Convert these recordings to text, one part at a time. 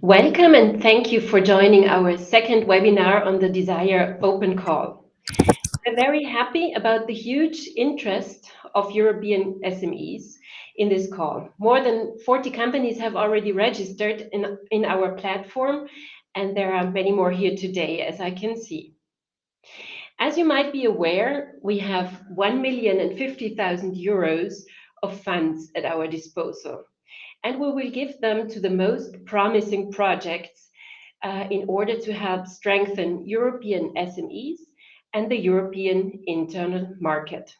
Welcome and thank you for joining our second webinar on the DESIRE Open Call. We're very happy about the huge interest of European SMEs in this call. More than 40 companies have already registered in our platform, and there are many more here today, as I can see. As you might be aware, we have 1,050,000 euros of funds at our disposal, and we will give them to the most promising projects in order to help strengthen European SMEs and the European internal market.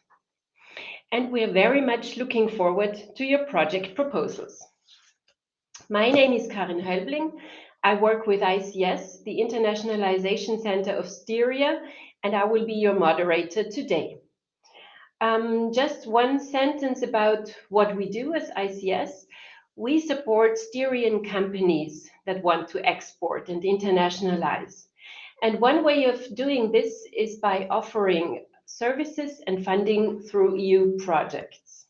And we are very much looking forward to your project proposals. My name is Karin Hölbling. I work with ICS, the Internationalisation Centre Styria, and I will be your moderator today. Just one sentence about what we do as ICS. We support Styrian companies that want to export and internationalize. And one way of doing this is by offering services and funding through EU projects.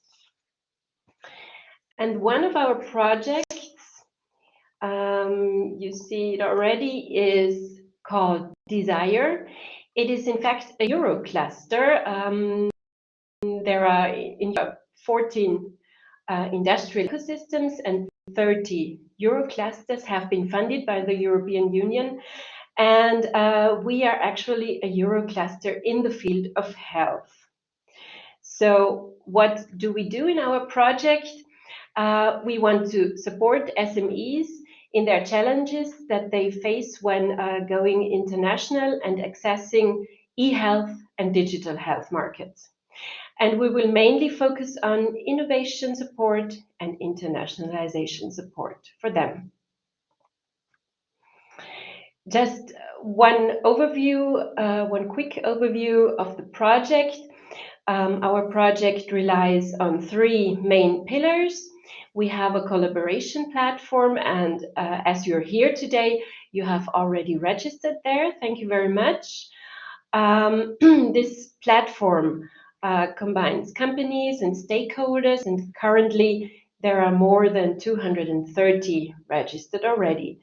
And one of our projects, you see it already, is called DESIRE. It is in fact a Euro cluster. There are in 14 industrial ecosystems and 30 Euro clusters have been funded by the European Union. And we are actually a Euro cluster in the field of health. So what do we do in our project? We want to support SMEs in their challenges that they face when going international and accessing e-health and digital health markets. And we will mainly focus on innovation support and internationalization support for them. Just one quick overview of the project. Our project relies on three main pillars. We have a collaboration platform, and as you're here today, you have already registered there. Thank you very much. This platform combines companies and stakeholders, and currently there are more than 230 registered already.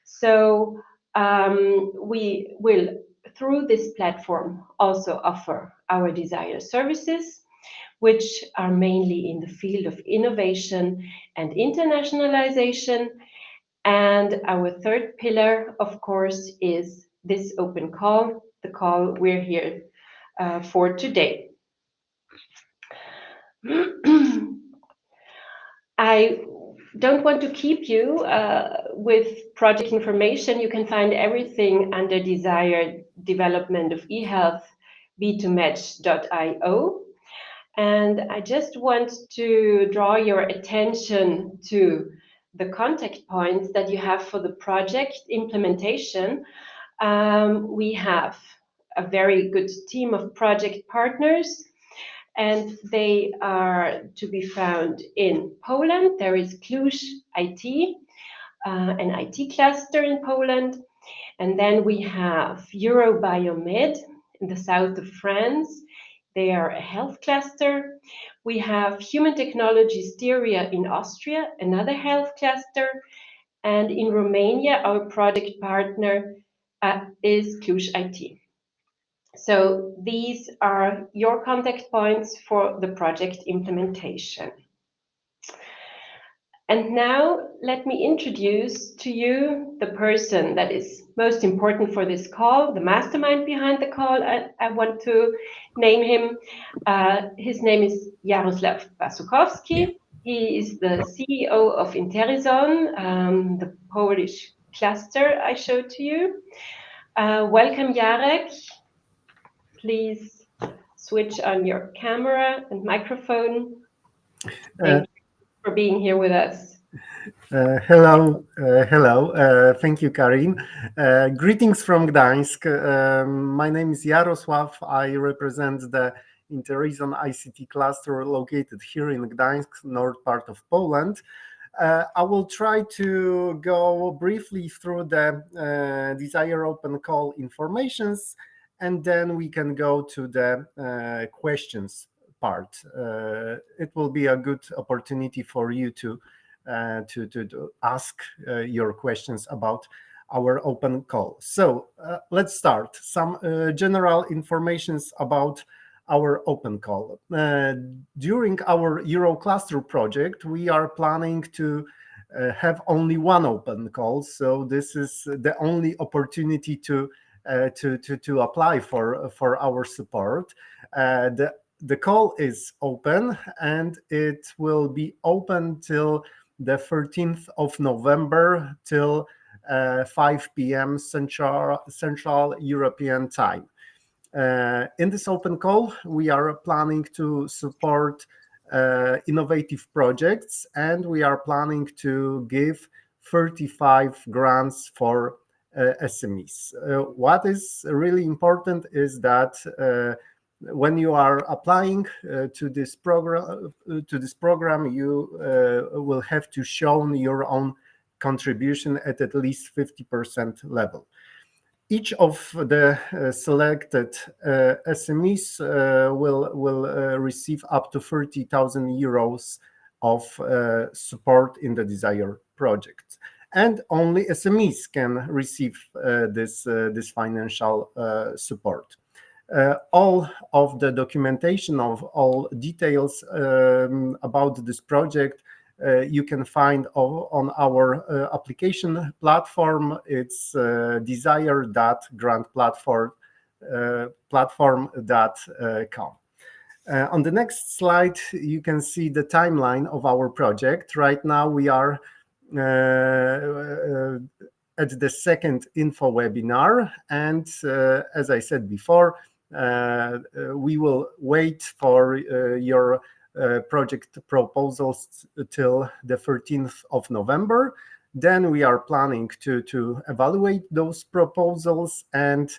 So we will, through this platform, also offer our DESIRE services, which are mainly in the field of innovation and internationalization. And our third pillar, of course, is this open call, the call we're here for today. I don't want to keep you with project information. You can find everything under DESIRE Development of eHealth b2match.io. And I just want to draw your attention to the contact points that you have for the project implementation. We have a very good team of project partners, and they are to be found in Poland. There is Cluj IT, an IT cluster in Poland. And then we have Eurobiomed in the south of France. They are a health cluster. We have Human.technology Styria in Austria, another health cluster. And in Romania, our project partner is Cluj IT. So these are your contact points for the project implementation. And now let me introduce to you the person that is most important for this call, the mastermind behind the call. I want to name him. His name is Jaroslav Basukowski. He is the CEO of Interizon, the Polish cluster I showed to you. Welcome, Jarek. Please switch on your camera and microphone. Thank you for being here with us. Hello. Thank you, Karin. Greetings from Gdańsk. My name is Jarosław. I represent the Interizon ICT cluster located here in Gdańsk, north part of Poland. I will try to go briefly through the DESIRE Open Call informations, and then we can go to the questions part. It will be a good opportunity for you to to ask your questions about our open call. So let's start. Some general informations about our open call. During our Eurocluster project, we are planning to have only one open call. So this is the only opportunity to apply for our support. The call is open, and it will be open till the 13th of November till 5 p.m. Central European time. In this open call, we are planning to support innovative projects, and we are planning to give 35 grants for SMEs. What is really important is that when you are applying to this program, you will have to show your own contribution at least 50% level. Each of the selected SMEs will receive up to 30,000 euros of support in the DESIRE project. And only SMEs can receive this financial support. All of the documentation of all details about this project you can find on our application platform. It's desire.grantplatform.com. On the next slide, you can see the timeline of our project. Right now, we are at the second info webinar, and as I said before, we will wait for your project proposals till the 13th of November. Then we are planning to evaluate those proposals, and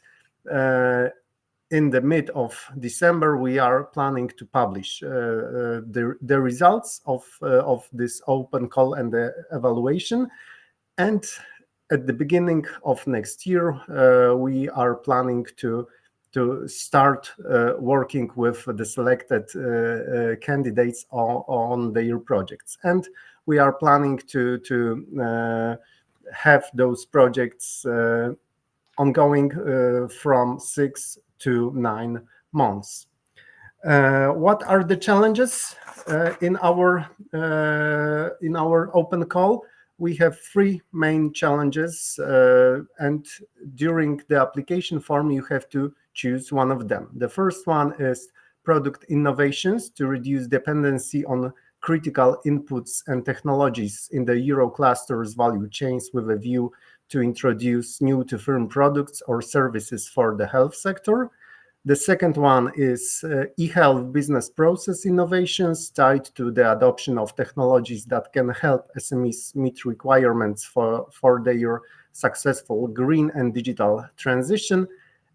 in the mid of December, we are planning to publish the results of this open call and the evaluation. And at the beginning of next year, we are planning to start working with the selected candidates on their projects. And we are planning to have those projects ongoing from 6 to 9 months. What are the challenges in our open call? We have 3 main challenges, and during the application form, you have to choose one of them. The first one is product innovations to reduce dependency on critical inputs and technologies in the Eurocluster's value chains with a view to introduce new to firm products or services for the health sector. The second one is e-health business process innovations tied to the adoption of technologies that can help SMEs meet requirements for their successful green and digital transition.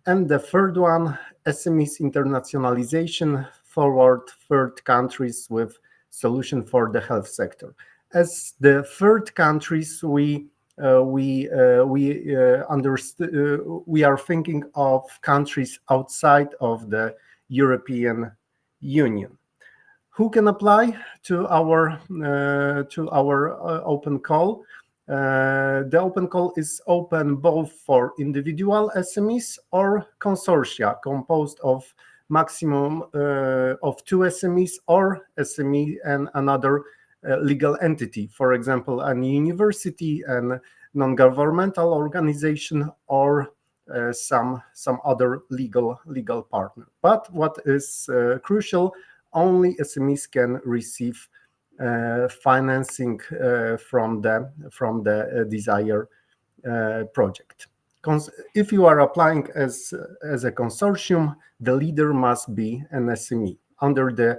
And the third one, SMEs internationalization forward third countries with solution for the health sector. As the third countries, we are thinking of countries outside of the European Union. Who can apply to our open call? The open call is open both for individual SMEs or consortia composed of maximum of 2 SMEs or SME and another legal entity, for example, a university, a non-governmental organization, or some other legal partner. But what is crucial, only SMEs can receive financing from the DESIRE project. If you are applying as a consortium, the leader must be an SME. Under the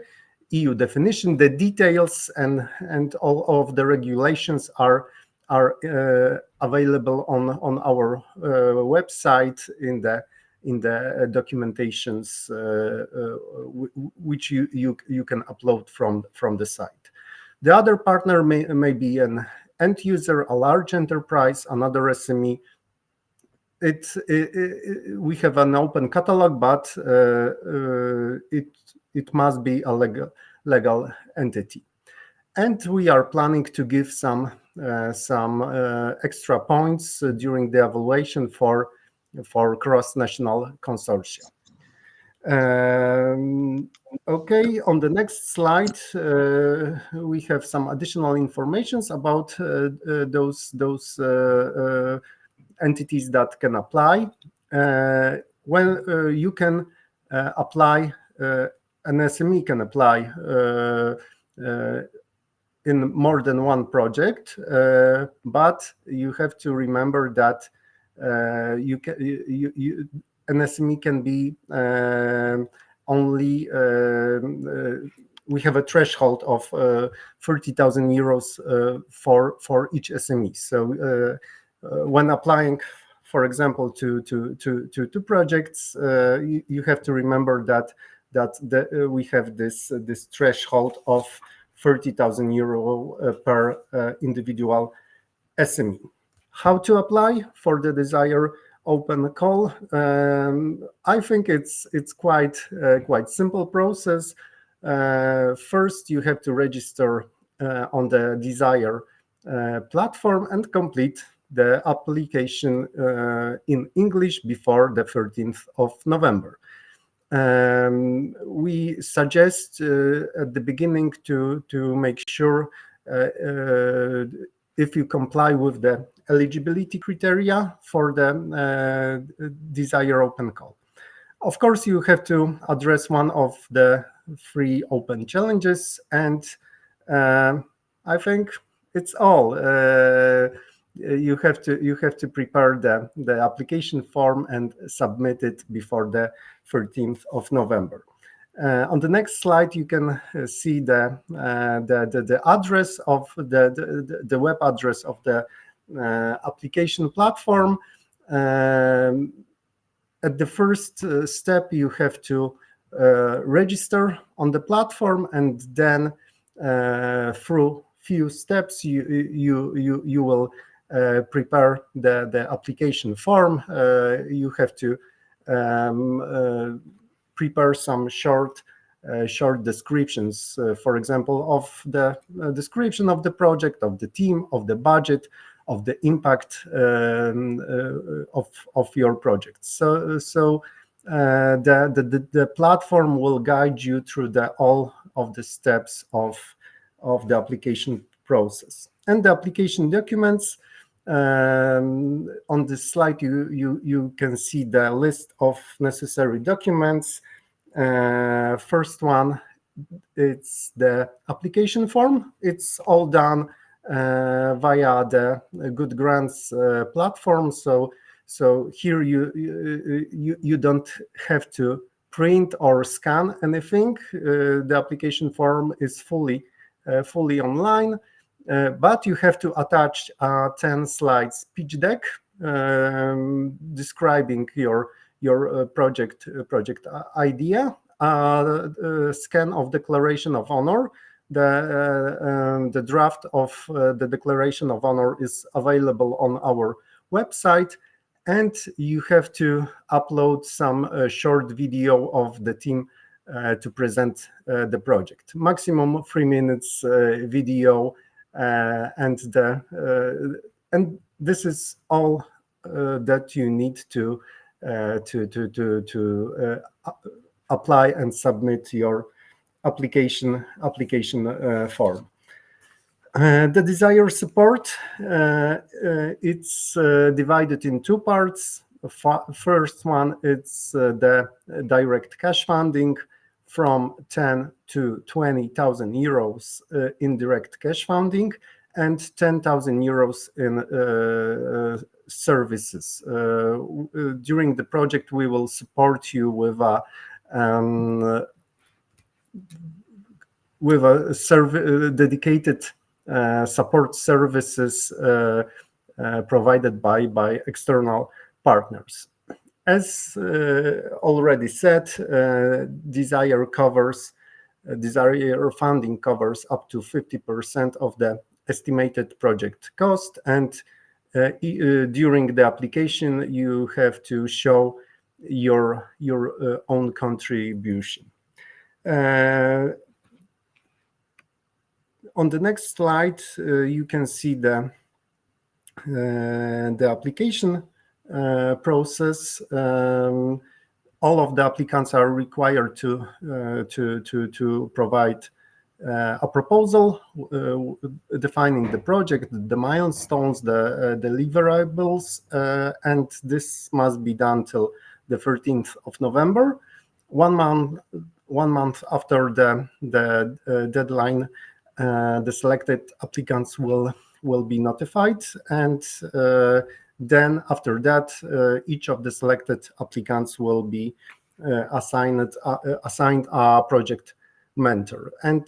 EU definition, the details and all of the regulations are available on our website in the documentations which you can upload from the site. The other partner may be an end user, a large enterprise, another SME. We have an open catalog, but it must be a legal entity. And we are planning to give some extra points during the evaluation for cross-national consortia. Okay, on the next slide, we have some additional informations about those entities that can apply. Well, you can apply, an SME can apply in more than one project, but you have to remember that an SME can be only, we have a threshold of 30,000 euros for each SME. So when applying, for example, to two projects, you have to remember that we have this threshold of 30,000 euro per individual SME. How to apply for the DESIRE open call? I think it's quite simple process. First, you have to register on the DESIRE platform and complete the application in English before the 13th of November. We suggest at the beginning to make sure if you comply with the eligibility criteria for the DESIRE open call. Of course, you have to address one of the 3 open challenges, and I think it's all. You have to prepare the application form and submit it before the 13th of November. On the next slide, you can see the address of the web address of the application platform. At the first step, you have to register on the platform, and then through few steps, you will prepare the application form. You have to prepare some short descriptions, for example, of the description of the project, of the team, of the budget, of the impact of your project. So the platform will guide you through all of the steps of the application process. And the application documents, on this slide you can see the list of necessary documents. First one, it's the application form. It's all done via the Good Grants platform. So here you don't have to print or scan anything. The application form is fully online, but you have to attach a 10 slides pitch deck describing your project idea, scan of declaration of honor. The draft of the declaration of honor is available on our website, and you have to upload some short video of the team to present the project. Maximum 3 minutes video, and this is all that you need to apply and submit your application form. The DESIRE support, it's divided in 2 parts. First one, it's the direct cash funding from 10 to 20,000 euros in direct cash funding, and 10,000 euros in services. During the project, we will support you with a dedicated support services provided by external partners. As already said, DESIRE funding covers up to 50% of the estimated project cost, and during the application you have to show your own contribution. On the next slide, you can see the application process. All of the applicants are required to provide a proposal defining the project, the milestones, the deliverables, and this must be done till the 13th of November. 1 month after the deadline, the selected applicants will be notified, and then after that, each of the selected applicants will be assigned a project mentor, and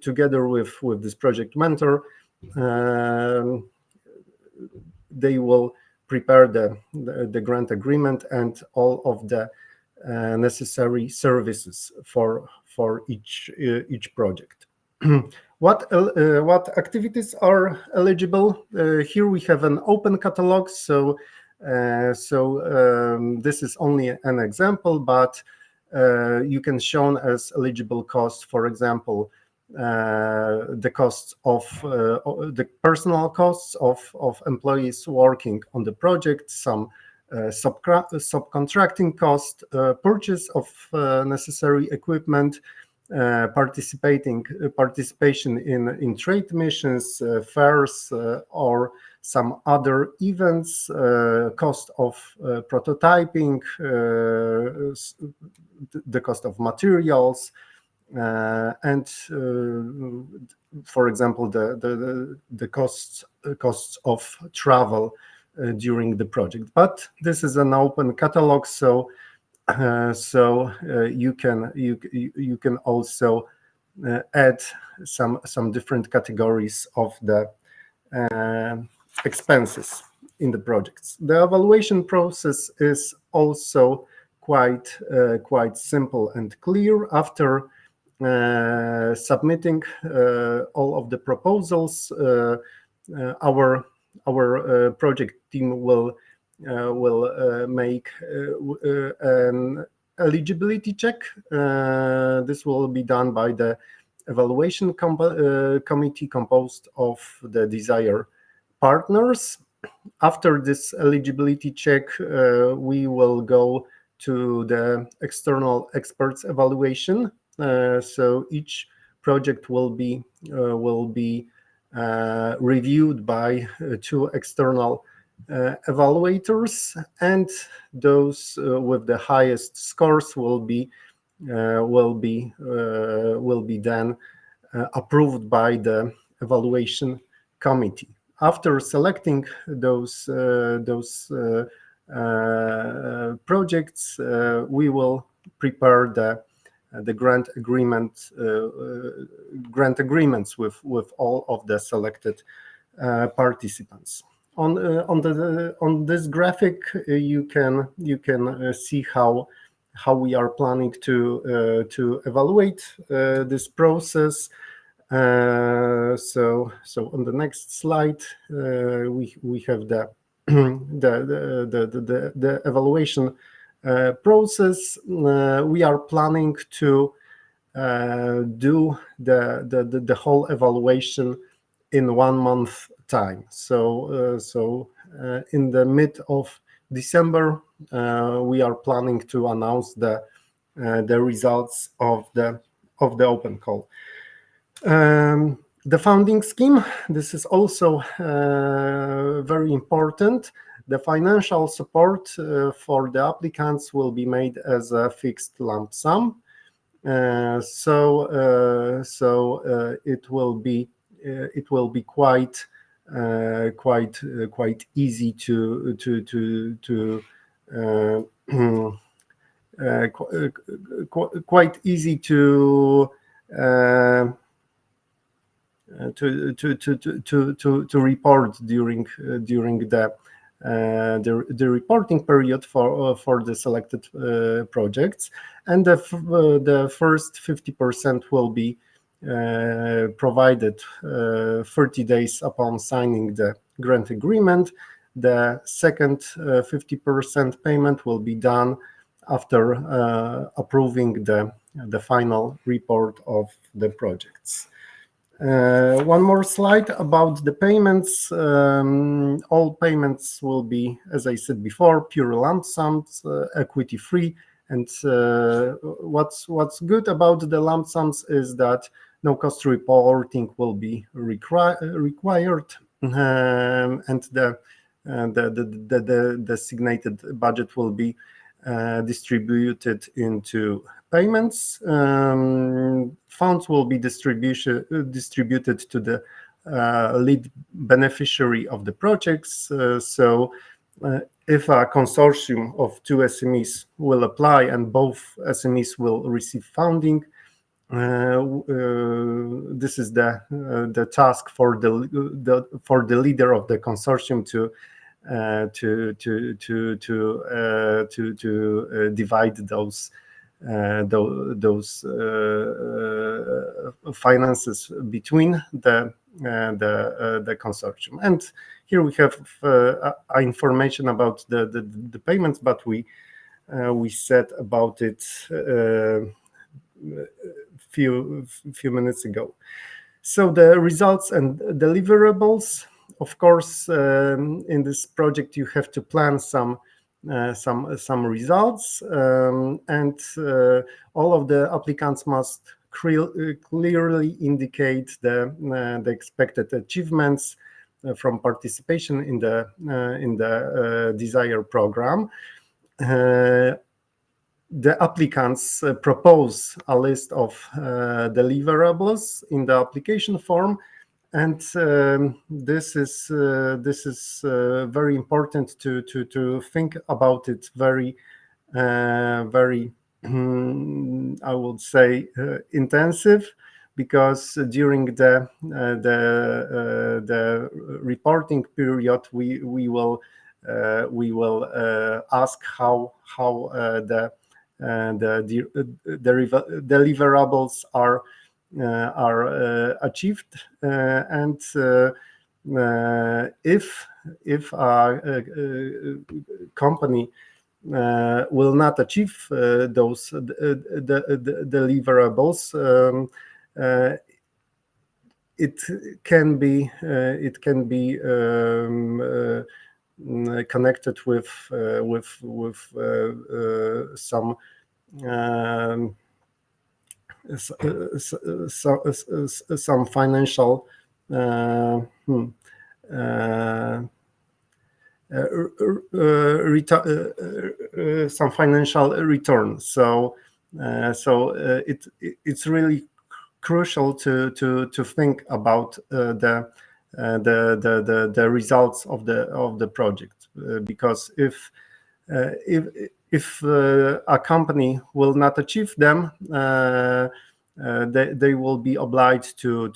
together with this project mentor, they will prepare the grant agreement and all of the necessary services for each project. What activities are eligible? Here we have an open catalog, so this is only an example, but you can show as eligible costs, for example, the costs of the personal costs of employees working on the project, some subcontracting cost, purchase of necessary equipment, participation in trade missions, fairs, or some other events, cost of prototyping, the cost of materials, and for example the costs of travel during the project. But this is an open catalog, so you can also add some different categories of the expenses in the projects. The evaluation process is also quite simple and clear. After submitting all of the proposals, our project team will make an eligibility check. This will be done by the evaluation committee composed of the DESIRE partners. After this eligibility check, we will go to the external experts evaluation. So each project will be reviewed by 2 external evaluators, and those with the highest scores will be then approved by the evaluation committee. After selecting those projects, we will prepare the grant agreements with all of the selected participants. On this graphic, you can see how we are planning to evaluate this process. So on the next slide, we have the the evaluation process. We are planning to do the whole evaluation in 1 month time. So in the mid of December, we are planning to announce the results of the open call. The funding scheme, this is also very important. The financial support for the applicants will be made as a fixed lump sum. So it will be quite easy to quite easy to report during the reporting period for the selected projects, and the first 50% will be provided 30 days upon signing the grant agreement. The second 50% payment will be done after approving the final report of the projects. One more slide about the payments. All payments will be, as I said before, pure lump sums, equity free. And what's good about the lump sums is that no cost reporting will be required, and the designated budget will be distributed into payments. Funds will be distributed to the lead beneficiary of the projects. So if a consortium of two SMEs will apply and both SMEs will receive funding, this is the task for the leader of the consortium to divide those finances between the consortium. And here we have information about the payments, but we said about it few minutes ago. So the results and deliverables. Of course, in this project, you have to plan some results, and all of the applicants must clearly indicate the expected achievements from participation in the DESIRE program. The applicants propose a list of deliverables in the application form. And this is very important to think about it very, I would say, intensive, because during the reporting period we will ask how the deliverables are achieved, and if a company will not achieve those deliverables, it can be connected with some financial return. So it's really crucial to think about the results of the project, because if a company will not achieve them, they will be obliged to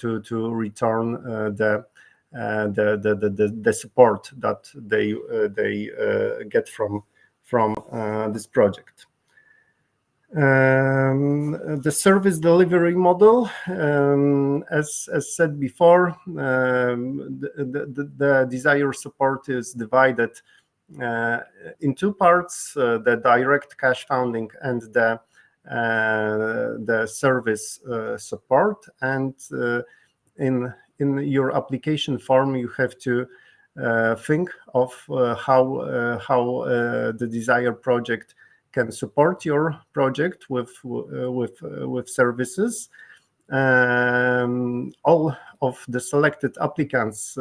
return the support that they get from this project. The service delivery model, as said before, the DESIRE support is divided in two parts: the direct cash funding and the service support. And in your application form, you have to think of how the DESIRE project can support your project with services. All of the selected applicants,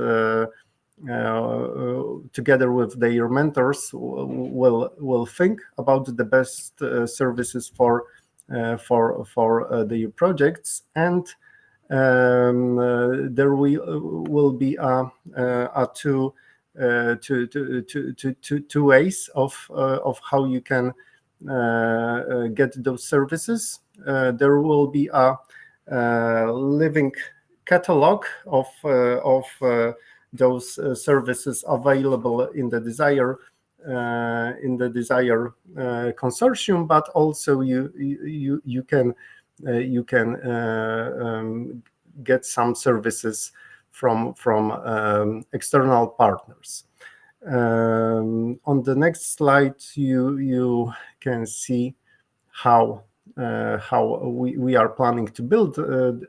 together with their mentors, will think about the best services for their projects, and there will be two ways of how you can get those services. There will be a living catalog of those services available in the DESIRE consortium, but also you can get some services from external partners. On the next slide, you can see how we are planning to build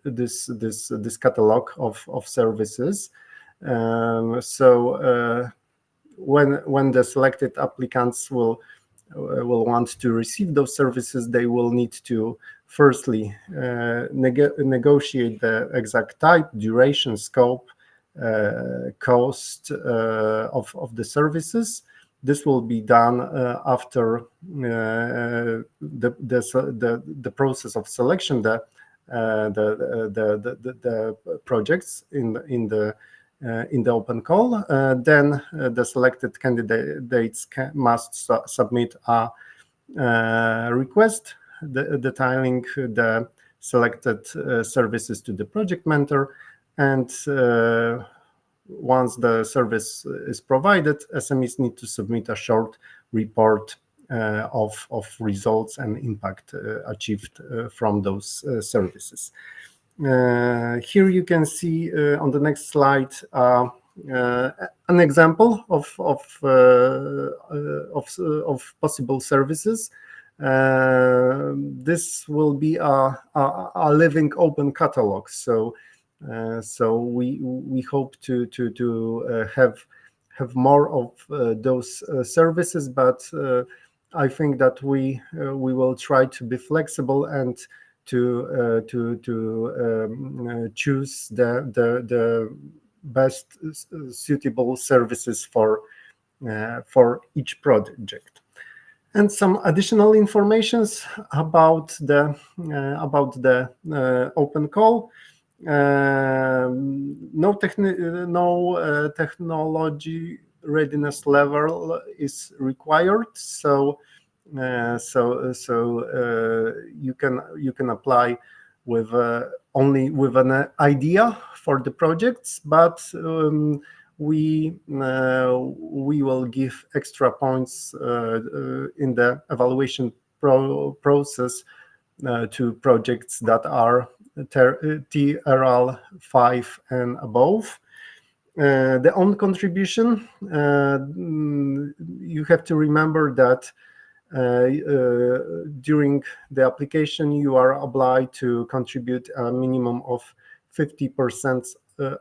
this catalog of services. When the selected applicants will want to receive those services, they will need to firstly negotiate the exact type, duration, scope, cost of the services. This will be done after the process of selection, the projects in the open call. Then the selected candidates must submit a request detailing the selected services to the project mentor, and once the service is provided, SMEs need to submit a short report of results and impact achieved from those services. Here you can see on the next slide an example of possible services. This will be a living open catalog. So we hope to have more of those services, but I think that we will try to be flexible and to choose the best suitable services for each project. And some additional informations about the open call. No technology readiness level is required, so you can apply with only with an idea for the projects, but we will give extra points in the evaluation process to projects that are TRL 5 and above. The own contribution, you have to remember that during the application you are obliged to contribute a minimum of 50%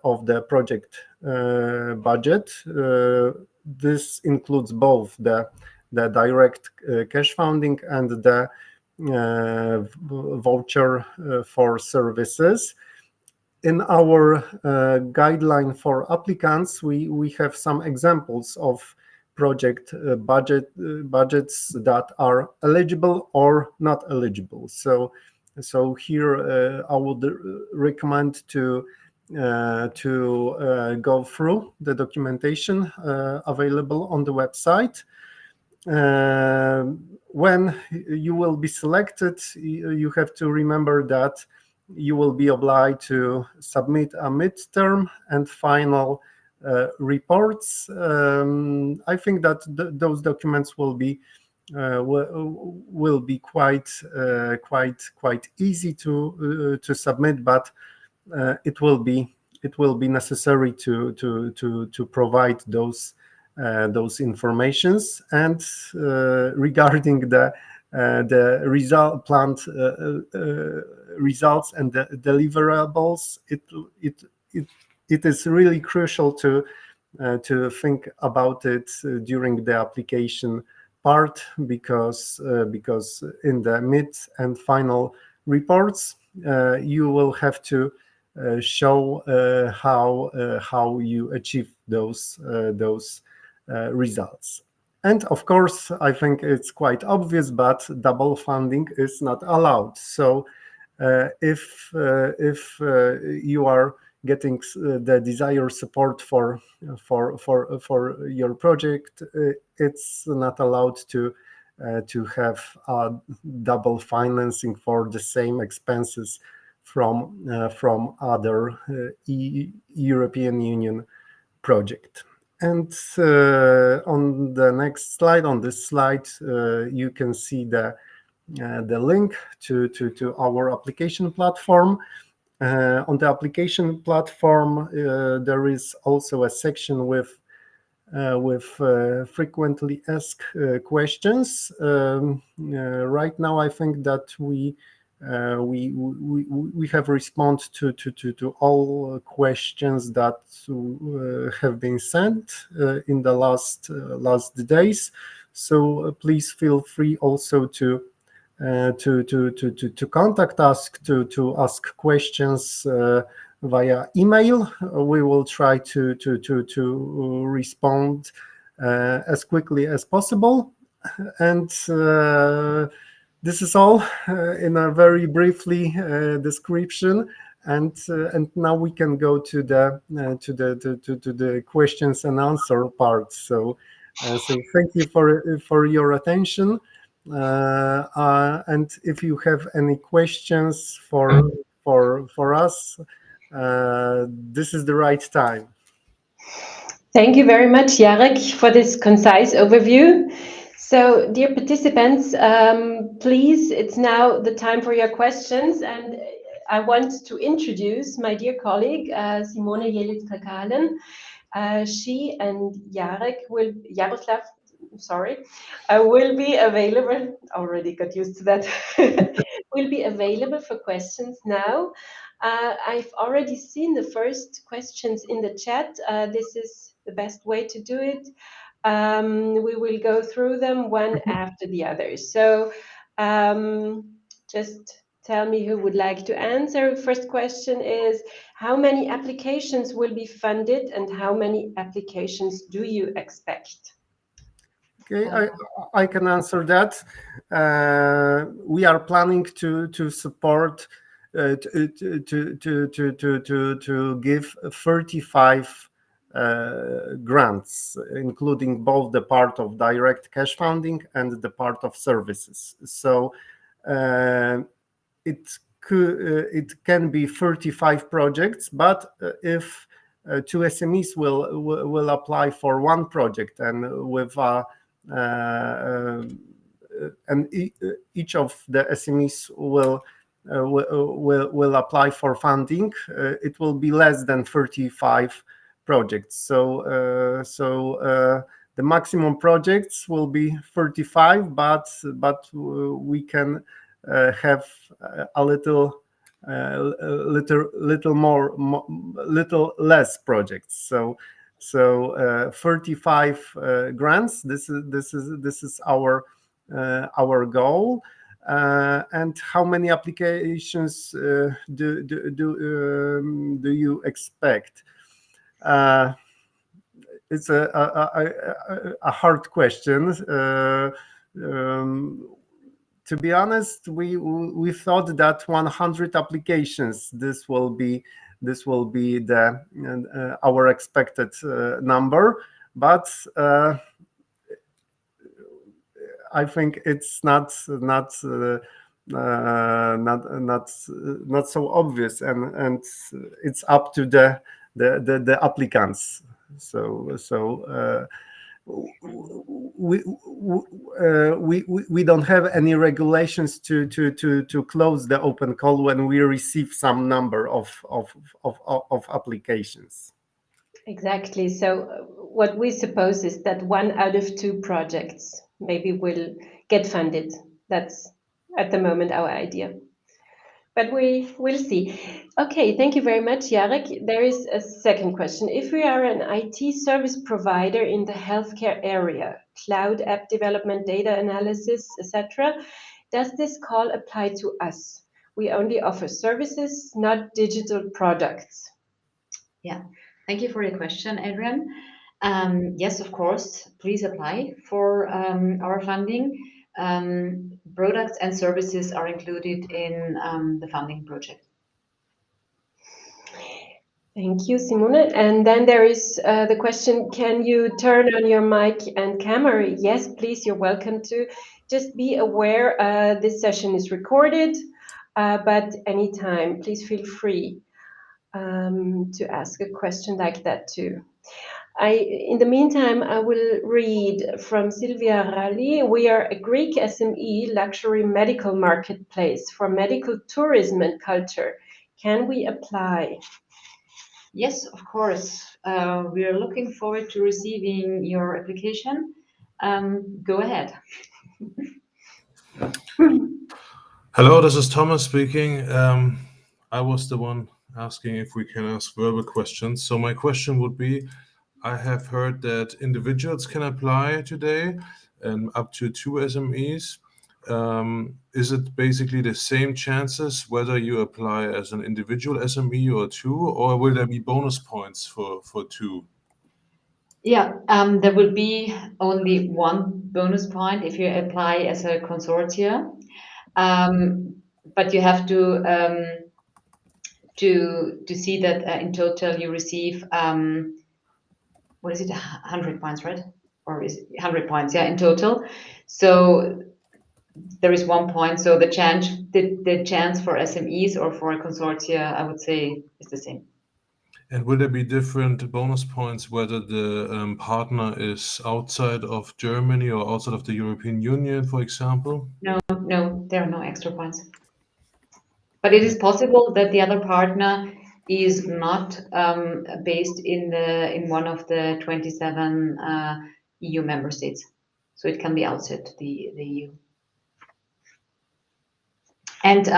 of the project budget. This includes both the direct cash funding and the voucher for services. In our guideline for applicants, we have some examples of project budgets that are eligible or not eligible. So here I would recommend to go through the documentation available on the website. When you will be selected, you have to remember that you will be obliged to submit a midterm and final reports. I think that those documents will be quite easy to submit, but it will be necessary to provide those informations. And regarding the planned results and the deliverables, it is really crucial to think about it during the application part, because in the mid and final reports you will have to show how you achieve those results. And of course, I think it's quite obvious, but double funding is not allowed. So if you are getting the desired support for your project, it's not allowed to have double financing for the same expenses from other European Union project. And on the next slide, on this slide, you can see the link to our application platform. On the application platform, there is also a section with with frequently asked questions. Right now, I think that we have responded to all questions that have been sent in the last days. So please feel free also to contact us, to ask questions via email. We will try to respond as quickly as possible. And this is all in a very briefly description. And now we can go to the questions and answer part. So thank you for your attention. And if you have any questions for us, this is the right time. Thank you very much, Jarek, for this concise overview. So, dear participants, please, it's now the time for your questions, and I want to introduce my dear colleague, Simone Jelitz-Kakalen. She and Jaroslav, will be available. Already got used to that. Will be available for questions now. I've already seen the first questions in the chat. This is the best way to do it. We will go through them one after the other. So just tell me who would like to answer. First question is, how many applications will be funded and how many applications do you expect? Okay, I can answer that. We are planning to support to give 35 grants, including both the part of direct cash funding and the part of services. So it can be 35 projects, but if two SMEs will apply for one project and with and each of the SMEs will apply for funding, it will be less than 35 projects. So the maximum projects will be 35, but we can have a little less projects. So 35 grants. This is our goal. And how many applications do you expect? It's a hard question. To be honest, we thought that 100 applications. This will be the our expected number, but I think it's not so obvious, and it's up to the applicants. So we don't have any regulations to close the open call when we receive some number of applications. Exactly. So what we suppose is that 1 out of 2 projects maybe will get funded. That's at the moment our idea. But we will see. Okay, thank you very much, Jarek. There is a second question. If we are an IT service provider in the healthcare area, cloud app development, data analysis, etc., does this call apply to us? We only offer services, not digital products. Yeah, thank you for your question, Adrian. Yes, of course, please apply for our funding. Products and services are included in the funding project. Thank you, Simone. And then there is the question, can you turn on your mic and camera? Yes, please, you're welcome to. Just be aware this session is recorded, but anytime, please feel free to ask a question like that too. In the meantime, I will read from Silvia Ralli. We are a Greek SME luxury medical marketplace for medical tourism and culture. Can we apply? Yes, of course. We are looking forward to receiving your application. Go ahead. Hello, this is Thomas speaking. I was the one asking if we can ask verbal questions. So my question would be, I have heard that individuals can apply today and up to 2 SMEs. Is it basically the same chances whether you apply as an individual SME or 2, or will there be bonus points for 2? Yeah, there will be only one bonus point if you apply as a consortia, but you have to see that in total you receive what is it, 100 points, right? Or is it 100 points? Yeah, in total. So there is 1 point. So the chance for SMEs or for a consortia, I would say, is the same. And will there be different bonus points whether the partner is outside of Germany or outside of the European Union, for example? No, there are no extra points. But it is possible that the other partner is not based in one of the 27 EU member states. So it can be outside the EU. And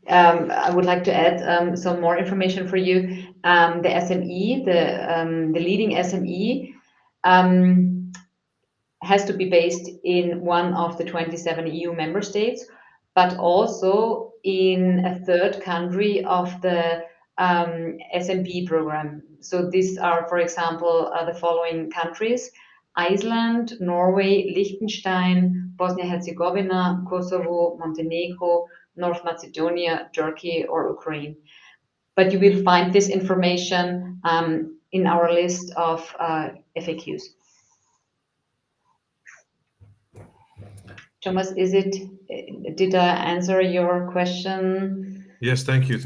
I would like to add some more information for you. The SME, the leading SME, has to be based in one of the 27 EU member states, but also in a third country of the SMP program. So these are, for example, the following countries: Iceland, Norway, Liechtenstein, Bosnia-Herzegovina, Kosovo, Montenegro, North Macedonia, Turkey, or Ukraine. But you will find this information in our list of FAQs. Thomas, did I answer your question? Yes, thank you.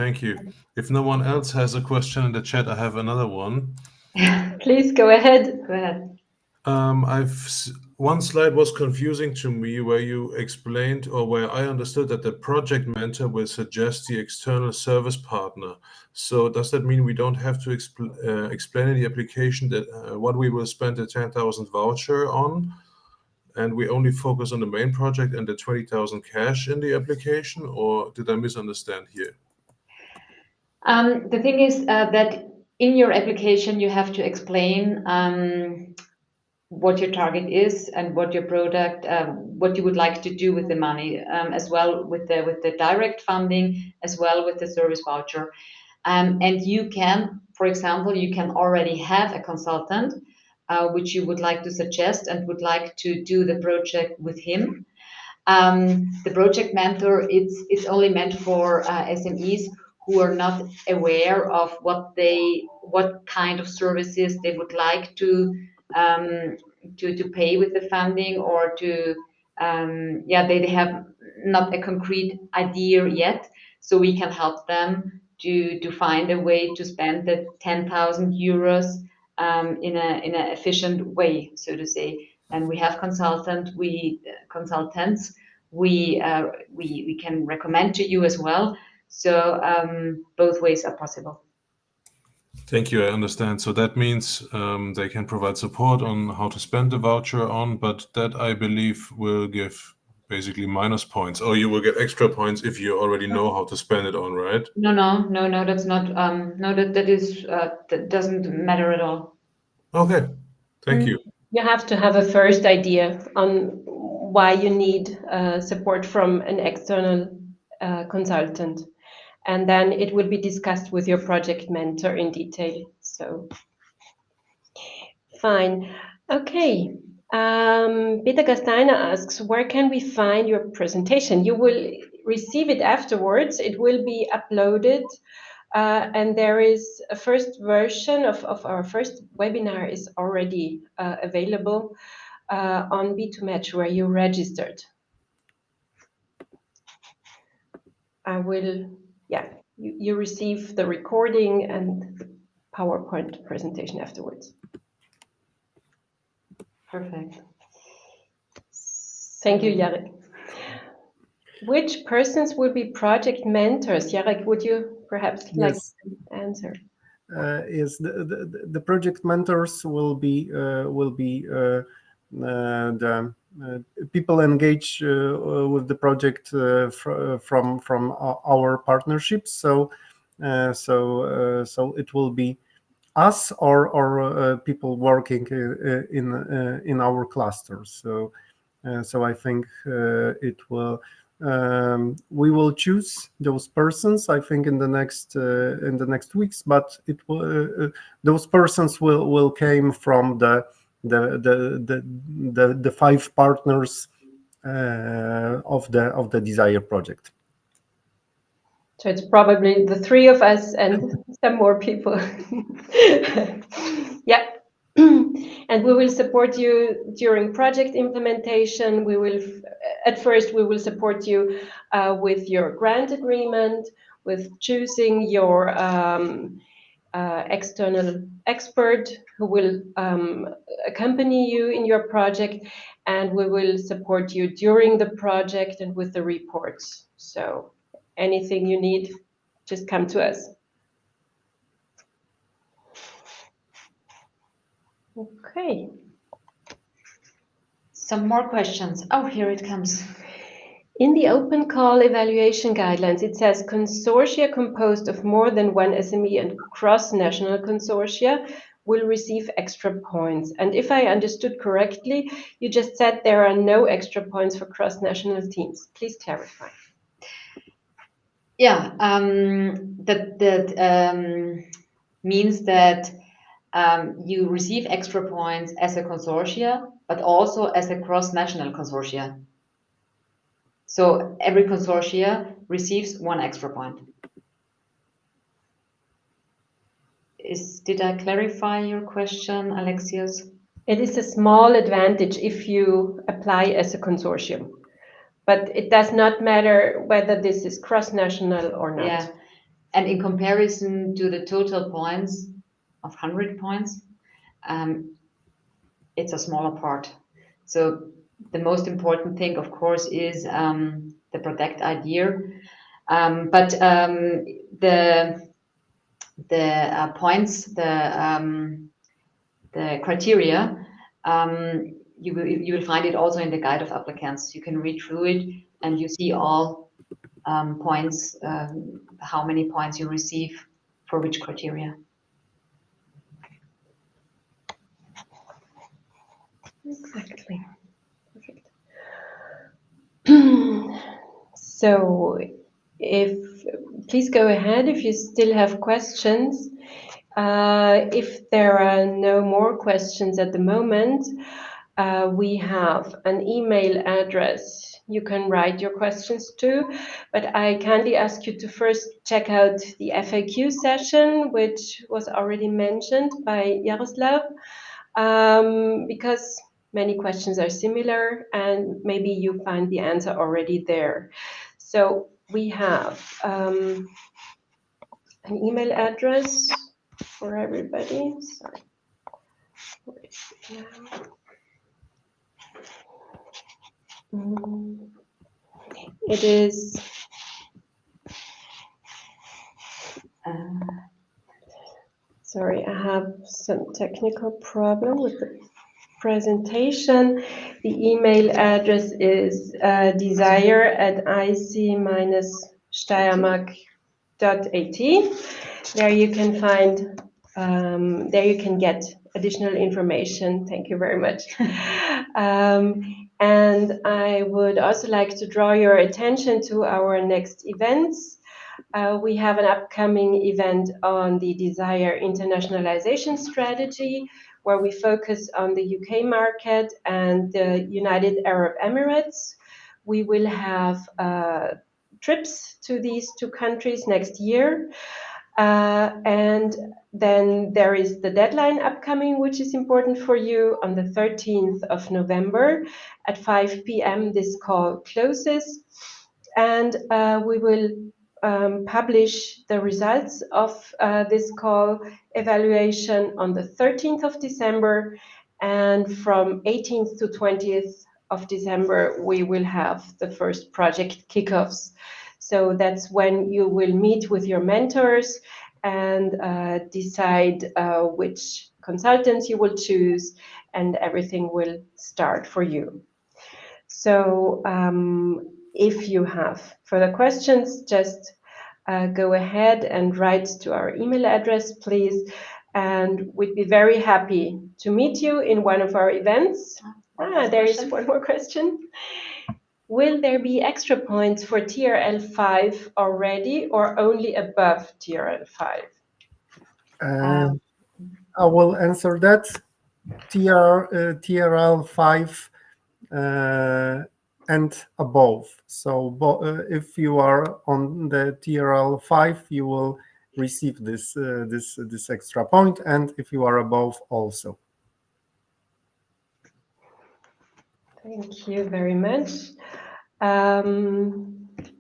If no one else has a question in the chat, I have another one. Please go ahead. Go ahead. One slide was confusing to me where you explained, or where I understood that the project mentor will suggest the external service partner. So does that mean we don't have to explain in the application that what we will spend the 10,000 voucher on, and we only focus on the main project and the 20,000 cash in the application, or did I misunderstand here? The thing is that in your application you have to explain what your target is and what your product, what you would like to do with the money, as well with the direct funding, as well with the service voucher. And you can, for example, you can already have a consultant which you would like to suggest and would like to do the project with him. The project mentor, it's only meant for SMEs who are not aware of what kind of services they would like to pay with the funding, or they have not a concrete idea yet. So we can help them to find a way to spend the 10,000 euros in a efficient way, so to say. And we have consultants we can recommend to you as well. So both ways are possible. Thank you, I understand. So that means they can provide support on how to spend the voucher on, but that I believe will give basically minus points, or you will get extra points if you already know how to spend it on, right? No, that's not, that doesn't matter at all. Okay, thank you. You have to have a first idea on why you need support from an external consultant. And then it will be discussed with your project mentor in detail. So, fine. Okay. Peter Gasteiner asks, where can we find your presentation? You will receive it afterwards. It will be uploaded. And there is a first version of our first webinar is already available on B2Match, where you registered. I will, you receive the recording and the PowerPoint presentation afterwards. Perfect. Thank you, Jarek. Which persons will be project mentors? Jarek, would you perhaps like to answer? is the project mentors will be the people engaged with the project from our partnerships. So it will be us or people working in our clusters. So I think it will. We will choose those persons, I think, in the next weeks. But it will those persons will came from the 5 partners of the DESIRE project. So it's probably the 3 of us and some more people. Yeah. And we will support you during project implementation. We will, at first, we will support you with your grant agreement, with choosing your external expert who will accompany you in your project, and we will support you during the project and with the reports. So anything you need, just come to us. Okay. Some more questions. Oh, here it comes. In the open call evaluation guidelines, it says consortia composed of more than one SME and cross-national consortia will receive extra points. And if I understood correctly, you just said there are no extra points for cross-national teams. Please clarify. Yeah, that means that you receive extra points as a consortia, but also as a cross-national consortia. So every consortia receives 1 extra point. Did I clarify your question, Alexios? It is a small advantage if you apply as a consortium, but it does not matter whether this is cross-national or not. Yeah, and in comparison to the total points of 100 points, it's a smaller part. So the most important thing, of course, is the product idea. But the points, the criteria, you will find it also in the guide of applicants. You can read through it and you see all points, how many points you receive for which criteria. Exactly. Perfect. So please go ahead if you still have questions. If there are no more questions at the moment, we have an email address you can write your questions to, but I kindly ask you to first check out the FAQ session, which was already mentioned by Jaroslav, because many questions are similar and maybe you find the answer already there. So we have an email address for everybody. Sorry. It is sorry, I have some technical problem with the presentation. The email address is desire@ic-steiermark.at. There you can find, there you can get additional information. Thank you very much. And I would also like to draw your attention to our next events. We have an upcoming event on the DESIRE Internationalisation Strategy, where we focus on the UK market and the United Arab Emirates. We will have trips to these 2 countries next year. And then there is the deadline upcoming, which is important for you. On the 13th of November at 5 p.m. this call closes, and we will publish the results of this call evaluation on the 13th of December, and from 18th to 20th of December we will have the first project kickoffs. So that's when you will meet with your mentors and decide which consultants you will choose, and everything will start for you. So if you have further questions, just go ahead and write to our email address, please. And we'd be very happy to meet you in one of our events. There is one more question. Will there be extra points for TRL 5 already, or only above TRL 5? I will answer that. TRL 5 and above. So if you are on the TRL 5, you will receive this extra point, and if you are above, also. Thank you very much.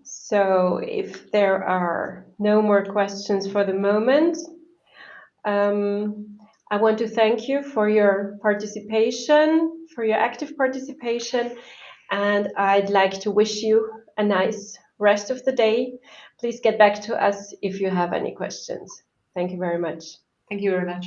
So if there are no more questions for the moment, I want to thank you for your participation, for your active participation, and I'd like to wish you a nice rest of the day. Please get back to us if you have any questions. Thank you very much. Thank you very much.